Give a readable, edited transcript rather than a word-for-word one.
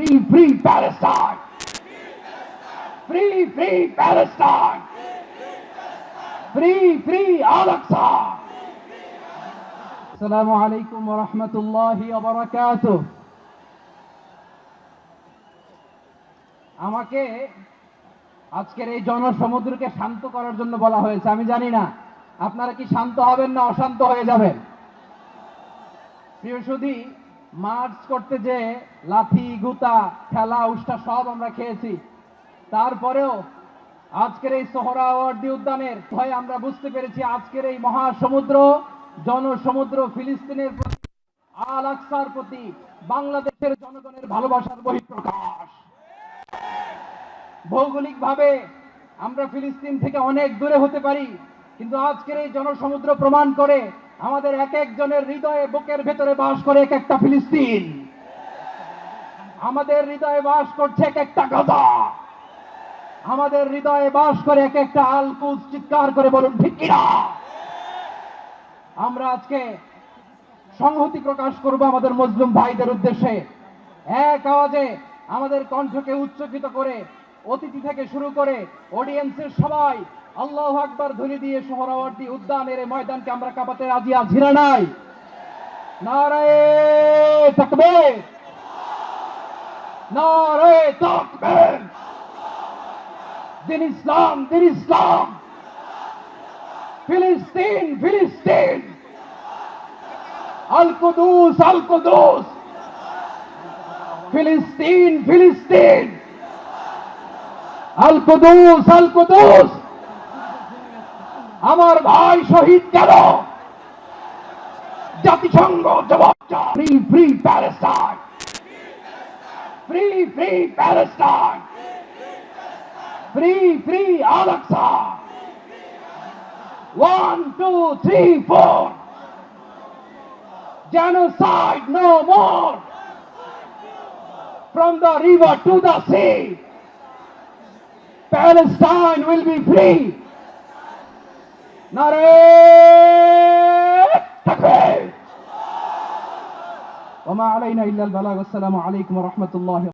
Free Palestine! Free Palestine! Free Al-Aqsa! Assalamu alaikum wa rahmatullahi wa barakatuh. আমাকে আজকের এই জনসমুদ্রকে শান্ত করার জন্য বলা হয়েছে। আমি জানি না আপনারা কি শান্ত হবেন না অশান্ত হয়ে যাবেন। প্রিয় সুধী, মার্চ করতে যে লাথি গুতা ঠেলা উষ্টা সব আমরা খেয়েছি, তারপরেও আজকের এই সোহরাওয়ার্দী উদ্যানের ভয়ে আমরা বুঝতে পেরেছি আজকের এই মহাসমুদ্র জনসমুদ্র ফিলিস্তিনের প্রতি, আল আকসার প্রতি বাংলাদেশের জনগণের ভালোবাসার বহিঃপ্রকাশ। ভৌগোলিকভাবে আমরা ফিলিস্তিন থেকে অনেক দূরে হতে পারি, কিন্তু আজকের এই জনসমুদ্র প্রমাণ করে আমাদের এক একজনের হৃদয়ে বুকের ভেতরে বাস করে এক একটা ফিলিস্তিন। আমাদের হৃদয়ে বাস করছে এক একটা গাজা। আমাদের হৃদয়ে বাস করে এক একটা আল কুদস। চিৎকার করে বলুন ঠিক কিনা। আমরা আজকে সংহতি প্রকাশ করব আমাদের মুসলিম ভাইদের উদ্দেশ্যে। এক আওয়াজে আমাদের কণ্ঠকে উচ্চকিত করে অতিথি থেকে শুরু করে অডিয়েন্সের সবাই আল্লাহু আকবার ধ্বনি দিয়ে সোহরাওয়ার্দী উদ্যানের এই ময়দানকে আমরা কাঁপাতে রাজি আছি না নাই? নারায়ে তাকবীর, নারায়ে তাকবীর। দিন ইসলাম, দিন ইসলাম। ফিলিস্তিন, ফিলিস্তিন। আল কুদুস, আল কুদুস। ফিলিস্তিন, ফিলিস্তিন। আল কুদুস, আল কুদুস। আমার ভাই শহীদ কেন? জাতিসংঘ জবাব চায়। Free Palestine, free Palestine, free Al Aqsa. 1, 2, 3, 4. Genocide no more. From the river to the sea, Palestine will be free. নারায়ে তাকবীর। ওয়া মা আলাইনা ইল্লাল বালাগ। আসসালামু আলাইকুম ওয়া রাহমাতুল্লাহি।